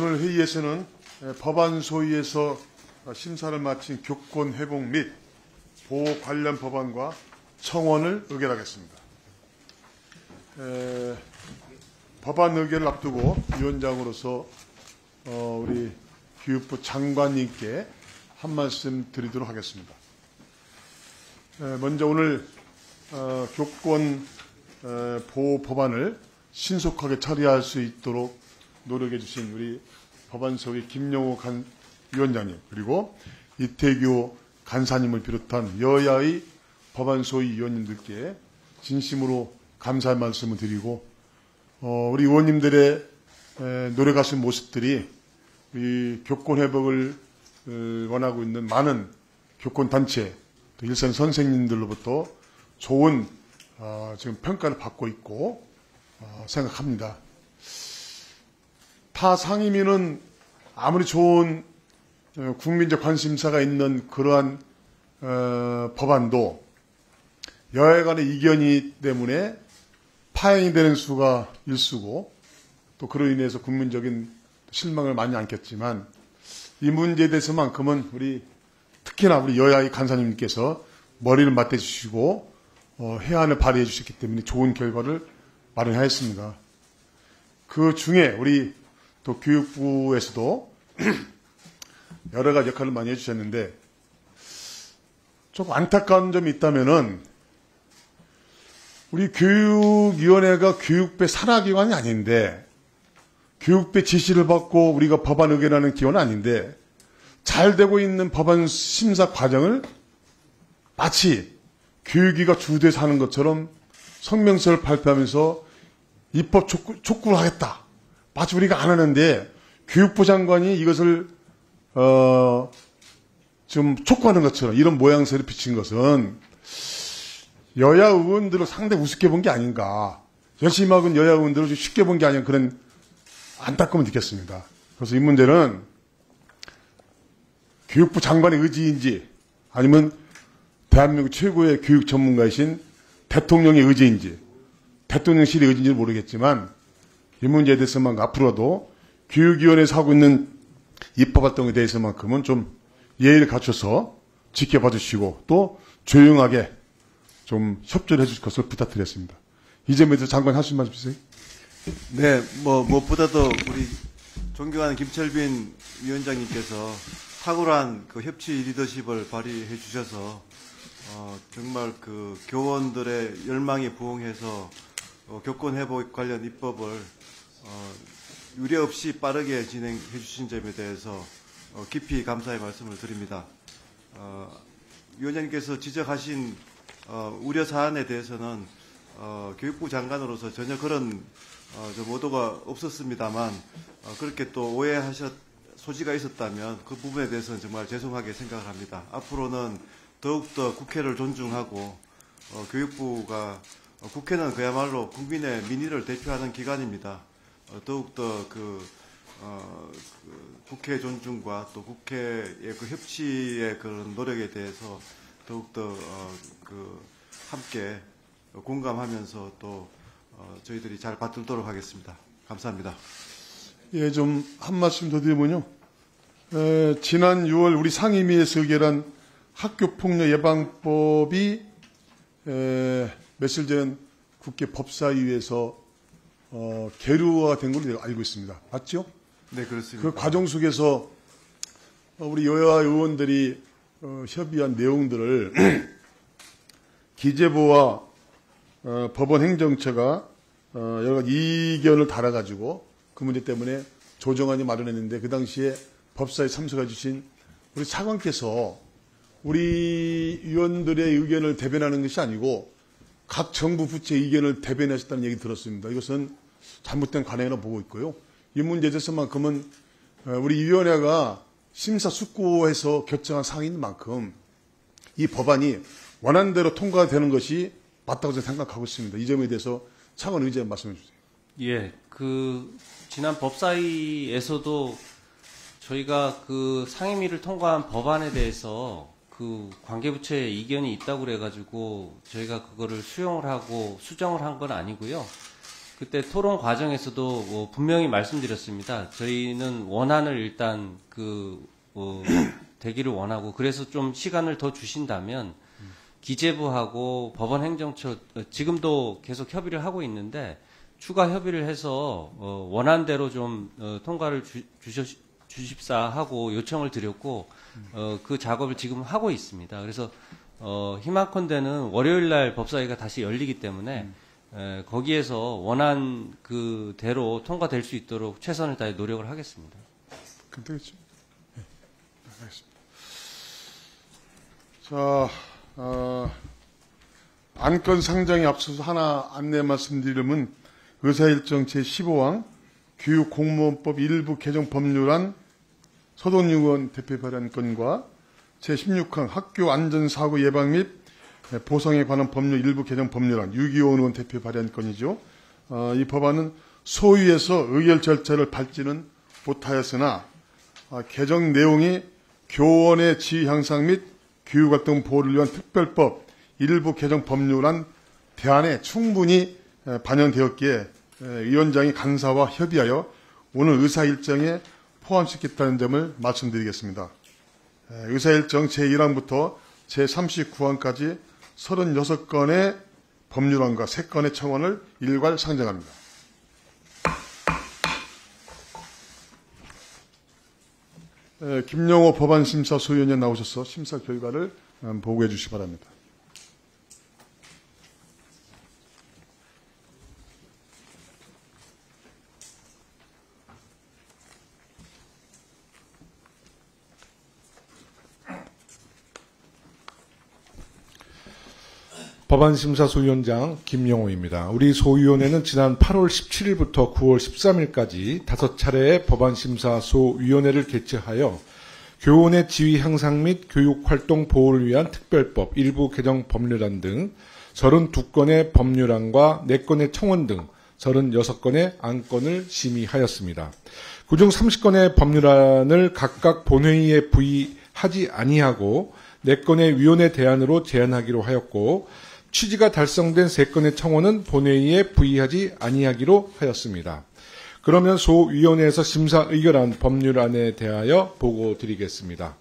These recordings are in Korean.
오늘 회의에서는 법안 소위에서 심사를 마친 교권 회복 및 보호 관련 법안과 청원을 의결하겠습니다. 법안 의결을 앞두고 위원장으로서 우리 교육부 장관님께 한 말씀 드리도록 하겠습니다. 먼저 오늘 교권 보호 법안을 신속하게 처리할 수 있도록 노력해 주신 우리 법안소위 김영호 위원장님, 그리고 이태규 간사님을 비롯한 여야의 법안소위 위원님들께 진심으로 감사의 말씀을 드리고, 우리 의원님들의 노력하신 모습들이 이 교권 회복을 원하고 있는 많은 교권단체, 또 일선 선생님들로부터 좋은 지금 평가를 받고 있고 생각합니다. 타 상임위는 아무리 좋은 국민적 관심사가 있는 그러한 법안도 여야 간의 이견이 때문에 파행이 되는 수가 일수고, 또 그로 인해서 국민적인 실망을 많이 안겼지만, 이 문제에 대해서만큼은 특히나 우리 여야의 간사님께서 머리를 맞대주시고 해안을 발휘해 주셨기 때문에 좋은 결과를 마련하였습니다. 그 중에 우리 또 교육부에서도 여러 가지 역할을 많이 해주셨는데, 조금 안타까운 점이 있다면은, 우리 교육위원회가 교육부의 산하기관이 아닌데, 교육부의 지시를 받고 우리가 법안 의견하는 기관은 아닌데, 잘 되고 있는 법안 심사 과정을 마치 교육위가 주도해서 하는 것처럼 성명서를 발표하면서 입법 촉구를 하겠다, 마치 우리가 안 하는데 교육부 장관이 이것을 좀 촉구하는 것처럼 이런 모양새를 비친 것은 여야 의원들을 상당히 우습게 본 게 아닌가, 열심히 하는 여야 의원들을 좀 쉽게 본 게 아닌가, 그런 안타까움을 느꼈습니다. 그래서 이 문제는 교육부 장관의 의지인지 아니면 대한민국 최고의 교육 전문가이신 대통령의 의지인지, 대통령실의 의지인지는 모르겠지만, 이 문제에 대해서만 앞으로도 교육위원회에서 하고 있는 입법활동에 대해서만큼은 좀 예의를 갖춰서 지켜봐 주시고, 또 조용하게 좀 협조를 해 주실 것을 부탁드렸습니다. 이 점에 대해서 장관 하실 말씀 주세요. 네, 무엇보다도 우리 존경하는 김철빈 위원장님께서 탁월한 그 협치 리더십을 발휘해 주셔서 정말 그 교원들의 열망에 부응해서 교권 회복 관련 입법을 유례 없이 빠르게 진행해 주신 점에 대해서 깊이 감사의 말씀을 드립니다. 위원장님께서 지적하신 우려 사안에 대해서는 교육부 장관으로서 전혀 그런 의도가 없었습니다만, 그렇게 또 소지가 있었다면 그 부분에 대해서는 정말 죄송하게 생각을 합니다. 앞으로는 더욱더 국회를 존중하고, 국회는 그야말로 국민의 민의를 대표하는 기관입니다. 더욱더 국회 존중과 또 국회의 그 협치의 그런 노력에 대해서 더욱더 함께 공감하면서 또 저희들이 잘 받들도록 하겠습니다. 감사합니다. 예, 좀 한 말씀 더 드리면요. 지난 6월 우리 상임위에서 의결한 학교폭력 예방법이 며칠 전 국회 법사위에서 계류가 된 걸로 알고 있습니다. 맞죠? 네, 그렇습니다. 그 과정 속에서 우리 여야 의원들이 협의한 내용들을 기재부와 법원 행정처가 여러 가지 이견을 달아가지고 그 문제 때문에 조정안이 마련했는데, 그 당시에 법사에 참석해 주신 우리 차관께서 우리 위원들의 의견을 대변하는 것이 아니고 각 정부 부처의 의견을 대변하셨다는 얘기 들었습니다. 이것은 잘못된 관행이라고 보고 있고요. 이 문제에 대해서만큼은 우리 위원회가 심사숙고해서 결정한 사항인 만큼 이 법안이 원안대로 통과되는 것이 맞다고 생각하고 있습니다. 이 점에 대해서 차관 의장 말씀해 주세요. 예, 지난 법사위에서도 저희가 상임위를 통과한 법안에 대해서 관계부처의 이견이 있다고 그래가지고 저희가 그거를 수용을 하고 수정을 한 건 아니고요. 그때 토론 과정에서도 분명히 말씀드렸습니다. 저희는 원안을 일단 되기를 원하고, 그래서 좀 시간을 더 주신다면 기재부하고 법원행정처 지금도 계속 협의를 하고 있는데 추가 협의를 해서 원안대로 좀 통과를 주십사 하고 요청을 드렸고 그 작업을 지금 하고 있습니다. 그래서 희망컨대는 월요일 날 법사위가 다시 열리기 때문에 거기에서 원안 그대로 통과될 수 있도록 최선을 다해 노력을 하겠습니다. 그럼 되겠죠. 네, 알겠습니다. 자, 안건 상정에 앞서서 하나 안내 말씀드리려면 의사일정 제15항 교육공무원법 일부 개정 법률안 서동유 의원 대표 발의한 건과 제16항 학교 안전사고 예방 및 보상에 관한 법률 일부 개정 법률안 유기원 의원 대표 발의한 건이죠. 이 법안은 소위에서 의결 절차를 밟지는 못하였으나 개정 내용이 교원의 지위 향상 및 교육활동 보호를 위한 특별법 일부 개정 법률안 대안에 충분히 반영되었기에 위원장이 간사와 협의하여 오늘 의사일정에 포함시켰다는 점을 말씀드리겠습니다. 의사일정 제1항부터 제39항까지 36건의 법률안과 3건의 청원을 일괄 상정합니다. 김용호 법안심사소위원장 나오셔서 심사 결과를 보고해 주시기 바랍니다. 법안심사소위원장 김용호입니다. 우리 소위원회는 지난 8월 17일부터 9월 13일까지 5차례의 법안심사소위원회를 개최하여 교원의 지위 향상 및 교육활동 보호를 위한 특별법 일부 개정 법률안 등 32건의 법률안과 4건의 청원 등 36건의 안건을 심의하였습니다. 그중 30건의 법률안을 각각 본회의에 부의하지 아니하고 4건의 위원회 대안으로 제안하기로 하였고 취지가 달성된 3건의 청원은 본회의에 부의하지 아니하기로 하였습니다. 그러면 소위원회에서 심사 의결한 법률안에 대하여 보고드리겠습니다.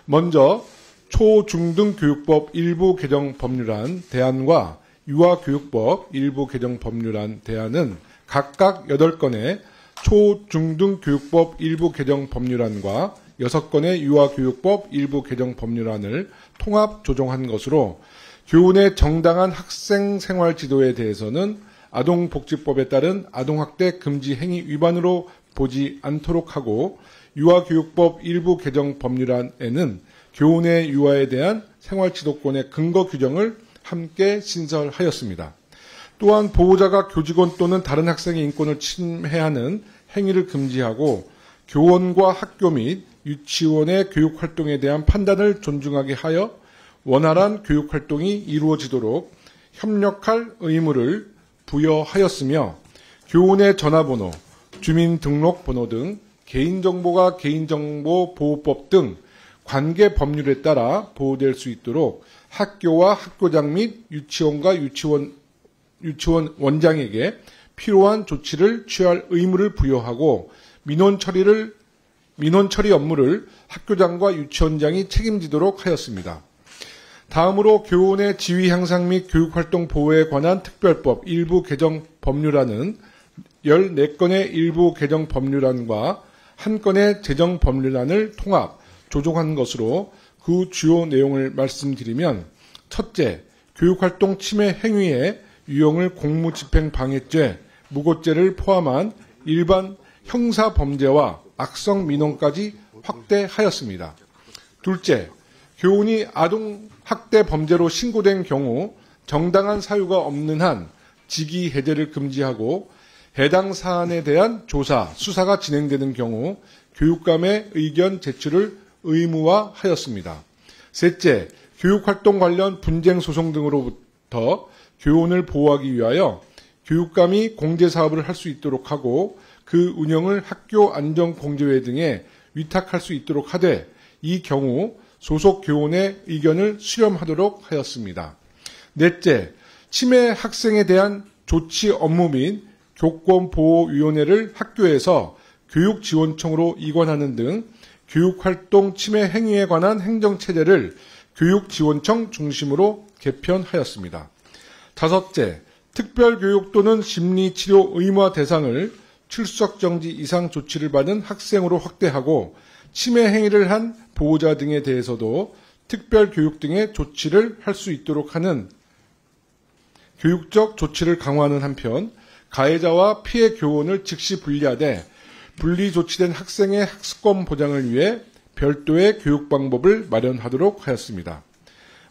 먼저 초중등교육법 일부 개정 법률안 대안과 유아교육법 일부 개정 법률안 대안은 각각 8건의 초중등교육법 일부 개정 법률안과 6건의 유아교육법 일부 개정 법률안을 통합 조정한 것으로 교훈의 정당한 학생 생활 지도에 대해서는 아동복지법에 따른 아동학대 금지 행위 위반으로 보지 않도록 하고 유아교육법 일부 개정 법률안에는 교훈의 유아에 대한 생활지도권의 근거 규정을 함께 신설하였습니다. 또한 보호자가 교직원 또는 다른 학생의 인권을 침해하는 행위를 금지하고 교원과 학교 및 유치원의 교육활동에 대한 판단을 존중하게 하여 원활한 교육활동이 이루어지도록 협력할 의무를 부여하였으며 교원의 전화번호, 주민등록번호 등 개인정보가 개인정보보호법 등 관계 법률에 따라 보호될 수 있도록 학교와 학교장 및 유치원과 유치원 원장에게 필요한 조치를 취할 의무를 부여하고 민원 처리 업무를 학교장과 유치원장이 책임지도록 하였습니다. 다음으로 교원의 지위 향상 및 교육활동 보호에 관한 특별법 일부 개정 법률안은 14건의 일부 개정 법률안과 1건의 재정 법률안을 통합 조정한 것으로 그 주요 내용을 말씀드리면 첫째, 교육활동 침해 행위의 유형을 공무집행 방해죄, 무고죄를 포함한 일반 형사범죄와 악성 민원까지 확대하였습니다. 둘째, 교훈이 아동학대 범죄로 신고된 경우 정당한 사유가 없는 한 직위 해제를 금지하고 해당 사안에 대한 조사, 수사가 진행되는 경우 교육감의 의견 제출을 의무화하였습니다. 셋째, 교육활동 관련 분쟁 소송 등으로부터 교원을 보호하기 위하여 교육감이 공제사업을 할 수 있도록 하고 그 운영을 학교 안전공제회 등에 위탁할 수 있도록 하되 이 경우 소속 교원의 의견을 수렴하도록 하였습니다. 넷째, 치매 학생에 대한 조치 업무 및 교권보호위원회를 학교에서 교육지원청으로 이관하는 등 교육활동 침해 행위에 관한 행정체제를 교육지원청 중심으로 개편하였습니다. 다섯째, 특별교육 또는 심리치료 의무화 대상을 출석정지 이상 조치를 받은 학생으로 확대하고 침해 행위를 한 보호자 등에 대해서도 특별교육 등의 조치를 할 수 있도록 하는 교육적 조치를 강화하는 한편 가해자와 피해 교원을 즉시 분리하되 분리 조치된 학생의 학습권 보장을 위해 별도의 교육 방법을 마련하도록 하였습니다.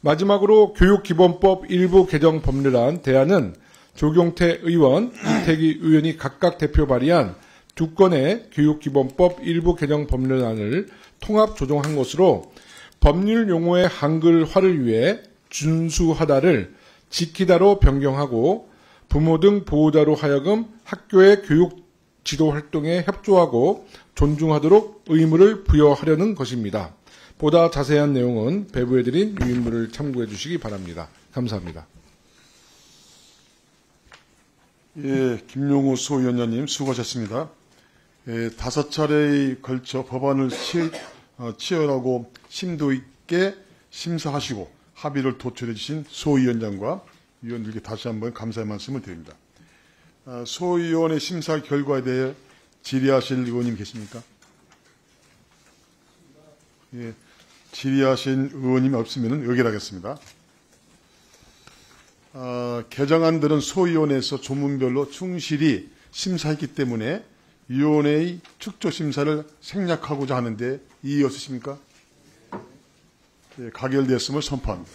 마지막으로 교육기본법 일부 개정 법률안 대안은 조경태 의원, 이태기 의원이 각각 대표 발의한 두 건의 교육기본법 일부 개정 법률안을 통합 조정한 것으로 법률 용어의 한글화를 위해 준수하다를 지키다로 변경하고 부모 등 보호자로 하여금 학교의 교육 지도 활동에 협조하고 존중하도록 의무를 부여하려는 것입니다. 보다 자세한 내용은 배부해드린 유인물을 참고해 주시기 바랍니다. 감사합니다. 예, 김용우 소위원장님 수고하셨습니다. 예, 5차례에 걸쳐 법안을 치열하고 심도 있게 심사하시고 합의를 도출해 주신 소위원장과 위원들께 다시 한번 감사의 말씀을 드립니다. 소위원의 심사 결과에 대해 질의하실 의원님 계십니까? 예, 질의하신 의원님이 없으면 의결하겠습니다. 개정안들은 소위원회에서 조문별로 충실히 심사했기 때문에 위원회의 축조 심사를 생략하고자 하는데 이의 없으십니까? 예, 가결되었음을 선포합니다.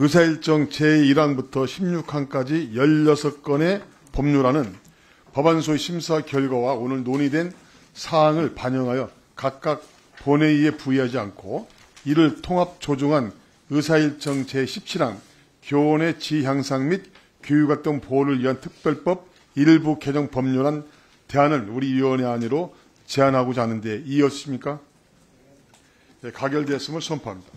의사일정 제1항부터 16항까지 16건의 법률안은 법안소의 심사 결과와 오늘 논의된 사항을 반영하여 각각 본회의에 부의하지 않고 이를 통합 조정한 의사일정 제17항 교원의 지향상 및 교육활동 보호를 위한 특별법 일부 개정 법률안 대안을 우리 위원회 안으로 제안하고자 하는데 이의 없으십니까? 네, 가결되었음을 선포합니다.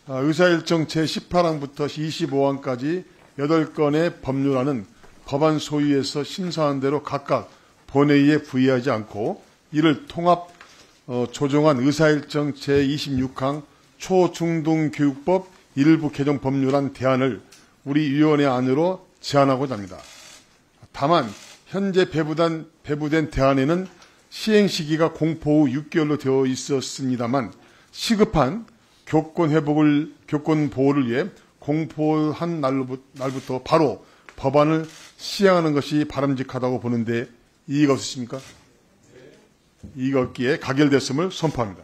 의사일정 제18항부터 25항까지 8건의 법률안은 법안 소위에서 심사한 대로 각각 본회의에 부의하지 않고 이를 통합 조정한 의사일정 제26항 초중등교육법 일부 개정 법률안 대안을 우리 위원회 안으로 제안하고자 합니다. 다만 현재 배부된 대안에는 시행 시기가 공포 후 6개월로 되어 있었습니다만 시급한 교권 보호를 위해 공포한 날부터 바로 법안을 시행하는 것이 바람직하다고 보는데 이의가 없으십니까? 이의가 없기에 가결됐음을 선포합니다.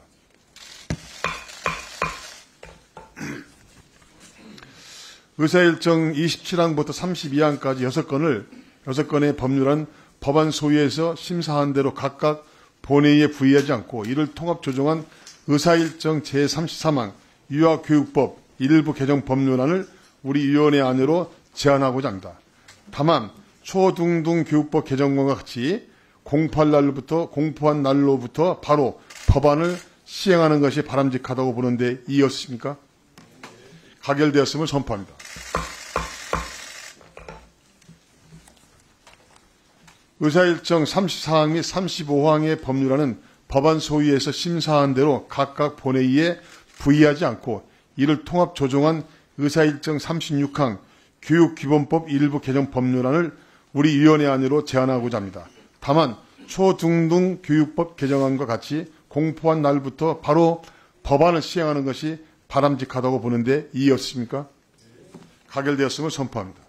의사일정 27항부터 32항까지 6건의 법률안 법안 소위에서 심사한 대로 각각 본회의에 부의하지 않고 이를 통합 조정한 의사일정 제33항 유아교육법 일부 개정 법률안을 우리 위원회 안으로 제안하고자 합니다. 다만 초중등교육법 개정과 같이 공포한 날로부터 바로 법안을 시행하는 것이 바람직하다고 보는데 이의 없으십니까? 가결되었음을 선포합니다. 의사일정 34항 및 35항의 법률안은 법안 소위에서 심사한 대로 각각 본회의에 부의하지 않고 이를 통합 조정한 의사일정 36항 교육기본법 일부 개정 법률안을 우리 위원회 안으로 제안하고자 합니다. 다만 초중등교육법 개정안과 같이 공포한 날부터 바로 법안을 시행하는 것이 바람직하다고 보는데 이의 없으십니까? 가결되었음을 선포합니다.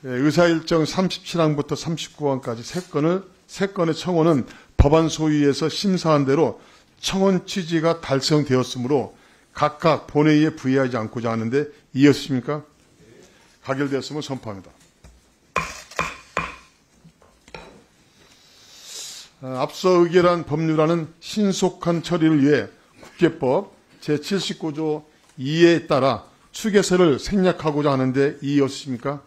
의사일정 37항부터 39항까지 3건의 청원은 법안 소위에서 심사한 대로 청원 취지가 달성되었으므로 각각 본회의에 부의하지 않고자 하는데 이의 없으십니까? 가결되었음을 선포합니다. 앞서 의결한 법률안은 신속한 처리를 위해 국회법 제79조 2에 따라 추계서를 생략하고자 하는데 이의 없으십니까?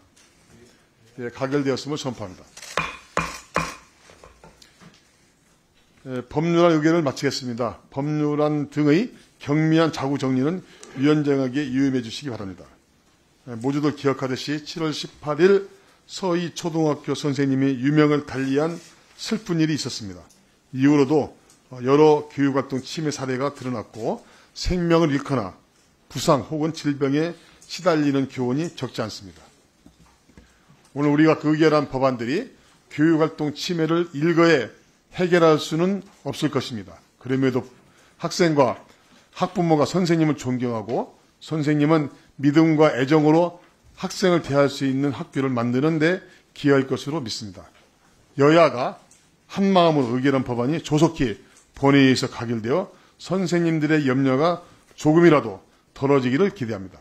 예, 가결되었음을 선포합니다. 법률안 의견을 마치겠습니다. 법률안 등의 경미한 자구 정리는 위원장에게 유임해 주시기 바랍니다. 모두들 기억하듯이 7월 18일 서희 초등학교 선생님이 유명을 달리한 슬픈 일이 있었습니다. 이후로도 여러 교육활동 침해 사례가 드러났고 생명을 잃거나 부상 혹은 질병에 시달리는 교원이 적지 않습니다. 오늘 우리가 의결한 법안들이 교육활동 침해를 일거에 해결할 수는 없을 것입니다. 그럼에도 학생과 학부모가 선생님을 존경하고 선생님은 믿음과 애정으로 학생을 대할 수 있는 학교를 만드는 데 기여할 것으로 믿습니다. 여야가 한마음으로 의결한 법안이 조속히 본회의에서 가결되어 선생님들의 염려가 조금이라도 덜어지기를 기대합니다.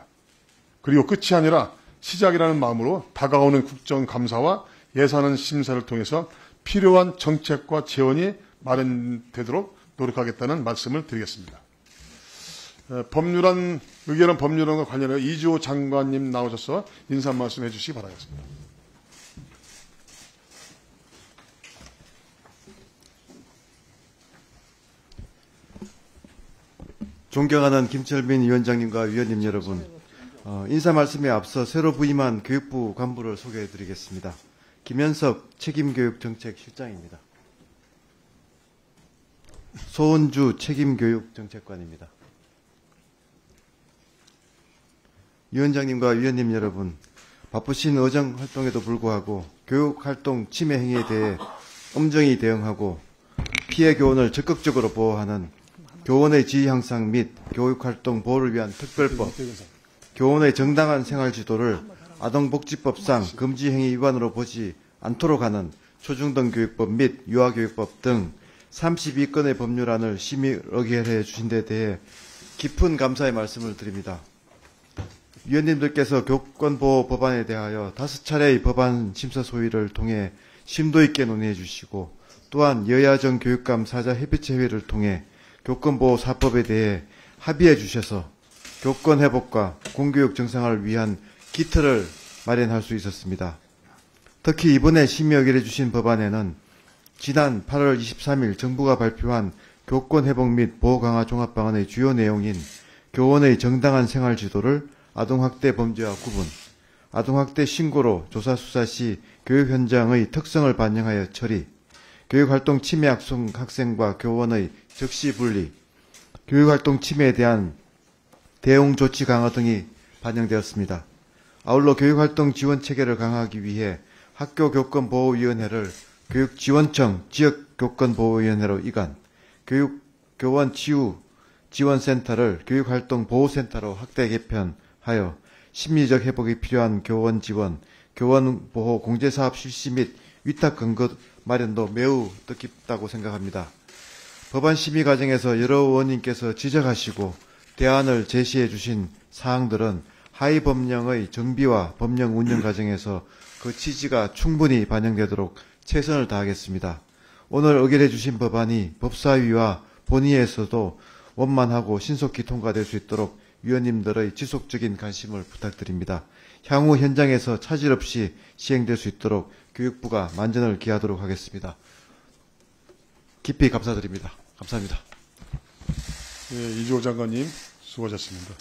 그리고 끝이 아니라 시작이라는 마음으로 다가오는 국정감사와 예산 심사를 통해서 필요한 정책과 재원이 마련되도록 노력하겠다는 말씀을 드리겠습니다. 의결한 법률안과 관련하여 이주호 장관님 나오셔서 인사 말씀 해주시기 바라겠습니다. 존경하는 김철민 위원장님과 위원님 여러분, 인사 말씀에 앞서 새로 부임한 교육부 간부를 소개해드리겠습니다. 김현석 책임교육정책실장입니다. 소은주 책임교육정책관입니다. 위원장님과 위원님 여러분, 바쁘신 의정 활동에도 불구하고 교육활동 침해 행위에 대해 엄정히 대응하고 피해 교원을 적극적으로 보호하는 교원의 지위 향상 및 교육활동 보호를 위한 특별법, 교원의 정당한 생활 지도를 아동복지법상 금지 행위 위반으로 보지 않도록 하는 초중등 교육법 및 유아교육법 등 32건의 법률안을 심의 의결해 주신 데 대해 깊은 감사의 말씀을 드립니다. 위원님들께서 교권보호 법안에 대하여 5차례의 법안 심사 소위를 통해 심도 있게 논의해 주시고 또한 여야정 교육감 사자 협의체 회의를 통해 교권보호 4법에 대해 합의해 주셔서 교권 회복과 공교육 정상화를 위한 기틀을 마련할 수 있었습니다. 특히 이번에 심의 의결해 주신 법안에는 지난 8월 23일 정부가 발표한 교권 회복 및 보호 강화 종합방안의 주요 내용인 교원의 정당한 생활 지도를 아동학대 범죄와 구분, 아동학대 신고로 조사 수사 시 교육 현장의 특성을 반영하여 처리, 교육활동 침해 학생과 교원의 적시 분리, 교육활동 침해에 대한 대응 조치 강화 등이 반영되었습니다. 아울러 교육활동 지원 체계를 강화하기 위해 학교교권보호위원회를 교육지원청 지역교권보호위원회로 이관, 교원 치유 지원센터를 교육활동보호센터로 확대 개편하여 심리적 회복이 필요한 교원 지원, 교원 보호 공제사업 실시 및 위탁 근거 마련도 매우 뜻깊다고 생각합니다. 법안 심의 과정에서 여러 의원님께서 지적하시고 대안을 제시해 주신 사항들은 하위 법령의 정비와 법령 운영 과정에서 그 취지가 충분히 반영되도록 최선을 다하겠습니다. 오늘 의결해 주신 법안이 법사위와 본회의에서도 원만하고 신속히 통과될 수 있도록 위원님들의 지속적인 관심을 부탁드립니다. 향후 현장에서 차질 없이 시행될 수 있도록 교육부가 만전을 기하도록 하겠습니다. 깊이 감사드립니다. 감사합니다. 이주호 장관님 수고하셨습니다.